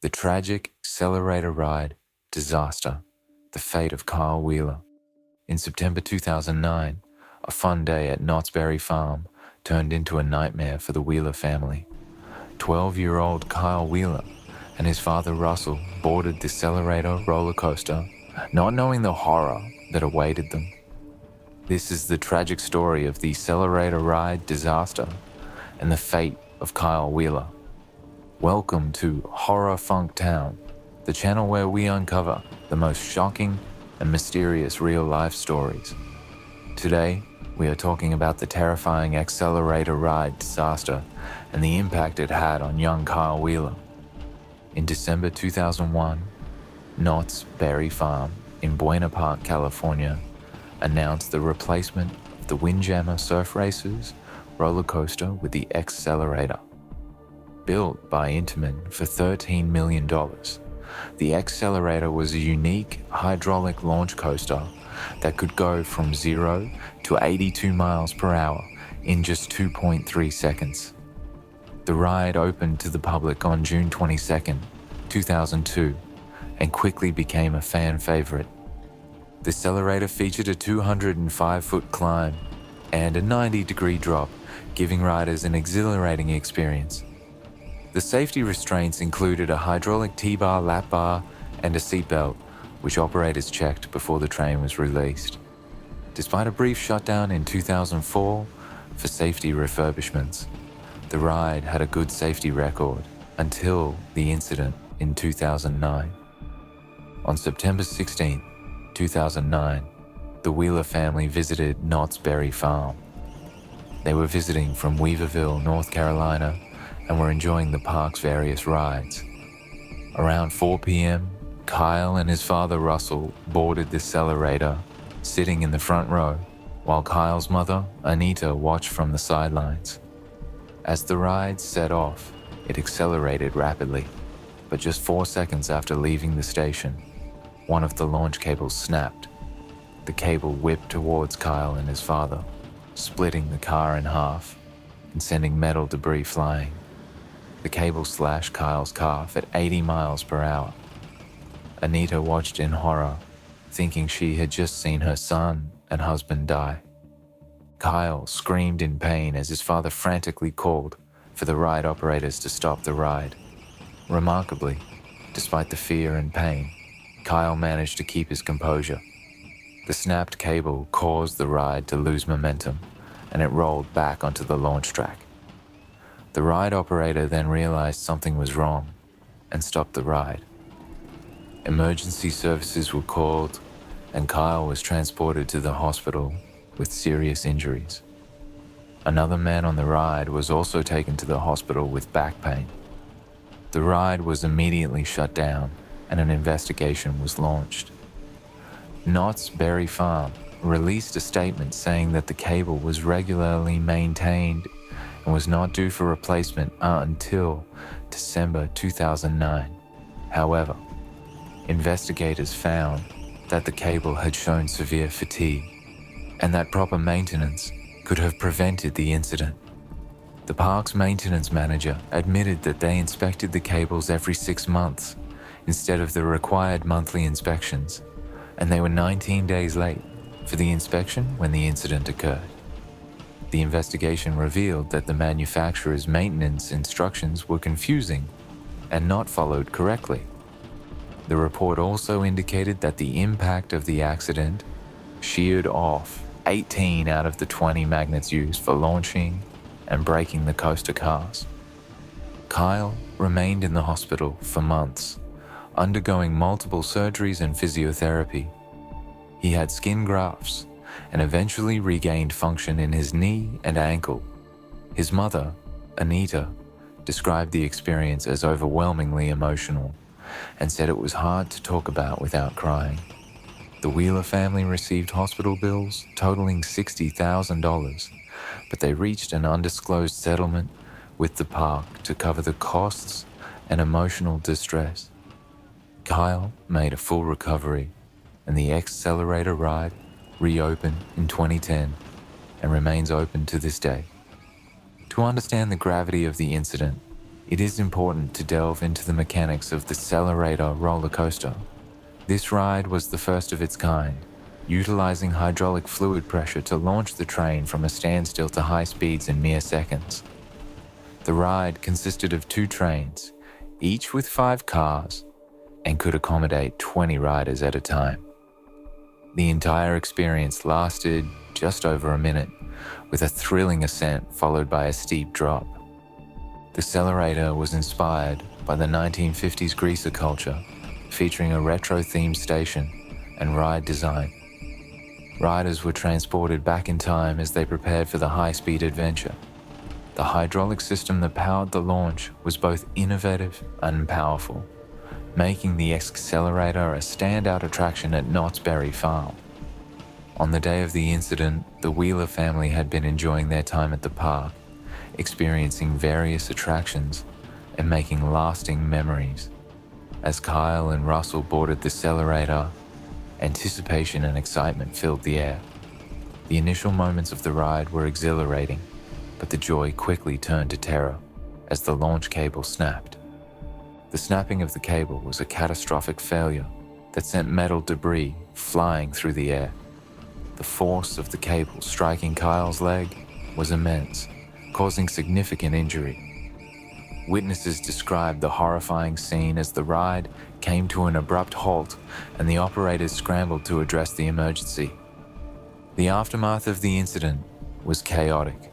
The tragic Xcelerator ride disaster, the fate of Kyle Wheeler. In September 2009, a fun day at Knott's Berry Farm turned into a nightmare for the Wheeler family. 12-year-old Kyle Wheeler and his father Russell boarded the Xcelerator roller coaster, not knowing the horror that awaited them. This is the tragic story of the Xcelerator ride disaster and the fate of Kyle Wheeler. Welcome to Horror Funk Town, the channel where we uncover the most shocking and mysterious real-life stories. Today, we are talking about the terrifying Xcelerator ride disaster and the impact it had on young Kyle Wheeler. In December 2001, Knott's Berry Farm in Buena Park, California, announced the replacement of the Windjammer Surf Racers roller coaster with the Xcelerator. Built by Intamin for $13 million, the Xcelerator was a unique hydraulic launch coaster that could go from 0 to 82 miles per hour in just 2.3 seconds. The ride opened to the public on June 22, 2002, and quickly became a fan favorite. The Xcelerator featured a 205-foot climb and a 90-degree drop, giving riders an exhilarating experience. The safety restraints included a hydraulic T-bar, lap bar, and a seatbelt, which operators checked before the train was released. Despite a brief shutdown in 2004 for safety refurbishments, the ride had a good safety record until the incident in 2009. On September 16, 2009, the Wheeler family visited Knott's Berry Farm. They were visiting from Weaverville, North Carolina, and were enjoying the park's various rides. Around 4 p.m., Kyle and his father Russell boarded the Xcelerator, sitting in the front row, while Kyle's mother, Anita, watched from the sidelines. As the ride set off, it accelerated rapidly, but just 4 seconds after leaving the station, one of the launch cables snapped. The cable whipped towards Kyle and his father, splitting the car in half and sending metal debris flying. The cable slashed Kyle's calf at 80 miles per hour. Anita watched in horror, thinking she had just seen her son and husband die. Kyle screamed in pain as his father frantically called for the ride operators to stop the ride. Remarkably, despite the fear and pain, Kyle managed to keep his composure. The snapped cable caused the ride to lose momentum, and it rolled back onto the launch track. The ride operator then realized something was wrong and stopped the ride. Emergency services were called, and Kyle was transported to the hospital with serious injuries. Another man on the ride was also taken to the hospital with back pain. The ride was immediately shut down, and an investigation was launched. Knott's Berry Farm released a statement saying that the cable was regularly maintained and was not due for replacement until December 2009. However, investigators found that the cable had shown severe fatigue and that proper maintenance could have prevented the incident. The park's maintenance manager admitted that they inspected the cables every 6 months instead of the required monthly inspections, and they were 19 days late for the inspection when the incident occurred. The investigation revealed that the manufacturer's maintenance instructions were confusing and not followed correctly. The report also indicated that the impact of the accident sheared off 18 out of the 20 magnets used for launching and braking the coaster cars. Kyle remained in the hospital for months, undergoing multiple surgeries and physiotherapy. He had skin grafts and eventually regained function in his knee and ankle. His mother, Anita, described the experience as overwhelmingly emotional and said it was hard to talk about without crying. The Wheeler family received hospital bills totaling $60,000, but they reached an undisclosed settlement with the park to cover the costs and emotional distress. Kyle made a full recovery, and the Xcelerator ride reopened in 2010 and remains open to this day. To understand the gravity of the incident, It is important to delve into the mechanics of the Xcelerator roller coaster. This ride was the first of its kind, utilizing hydraulic fluid pressure to launch the train from a standstill to high speeds in mere seconds. The ride consisted of 2 trains, each with 5 cars, and could accommodate 20 riders at a time. The entire experience lasted just over a minute, with a thrilling ascent followed by a steep drop. The Xcelerator was inspired by the 1950s greaser culture, featuring a retro-themed station and ride design. Riders were transported back in time as they prepared for the high-speed adventure. The hydraulic system that powered the launch was both innovative and powerful, making the Xcelerator a standout attraction at Knott's Berry Farm. On the day of the incident, the Wheeler family had been enjoying their time at the park, experiencing various attractions and making lasting memories. As Kyle and Russell boarded the Xcelerator, anticipation and excitement filled the air. The initial moments of the ride were exhilarating, but the joy quickly turned to terror as the launch cable snapped. The snapping of the cable was a catastrophic failure that sent metal debris flying through the air. The force of the cable striking Kyle's leg was immense, causing significant injury. Witnesses described the horrifying scene as the ride came to an abrupt halt and the operators scrambled to address the emergency. The aftermath of the incident was chaotic,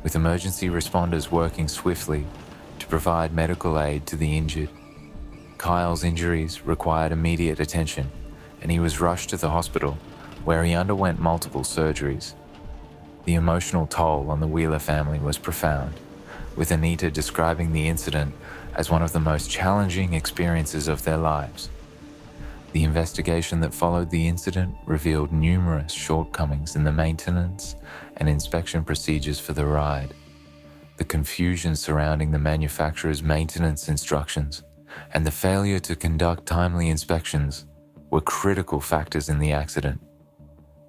with emergency responders working swiftly to provide medical aid to the injured. Kyle's injuries required immediate attention, and he was rushed to the hospital, where he underwent multiple surgeries. The emotional toll on the Wheeler family was profound, with Anita describing the incident as one of the most challenging experiences of their lives. The investigation that followed the incident revealed numerous shortcomings in the maintenance and inspection procedures for the ride. The confusion surrounding the manufacturer's maintenance instructions and the failure to conduct timely inspections were critical factors in the accident.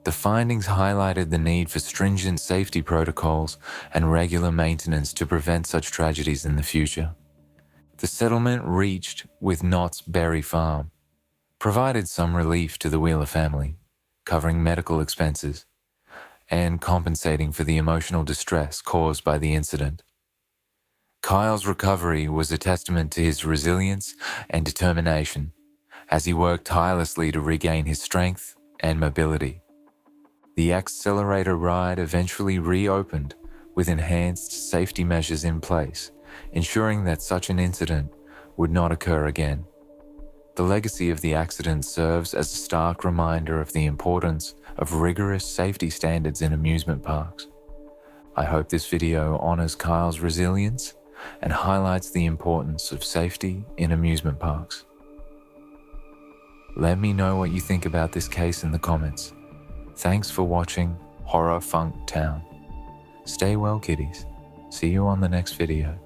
The findings highlighted the need for stringent safety protocols and regular maintenance to prevent such tragedies in the future. The settlement reached with Knott's Berry Farm provided some relief to the Wheeler family, covering medical expenses and compensating for the emotional distress caused by the incident. Kyle's recovery was a testament to his resilience and determination as he worked tirelessly to regain his strength and mobility. The Xcelerator ride eventually reopened with enhanced safety measures in place, ensuring that such an incident would not occur again. The legacy of the accident serves as a stark reminder of the importance of rigorous safety standards in amusement parks. I hope this video honors Kyle's resilience and highlights the importance of safety in amusement parks. Let me know what you think about this case in the comments. Thanks for watching Horror Funk Town. Stay well, kiddies. See you on the next video.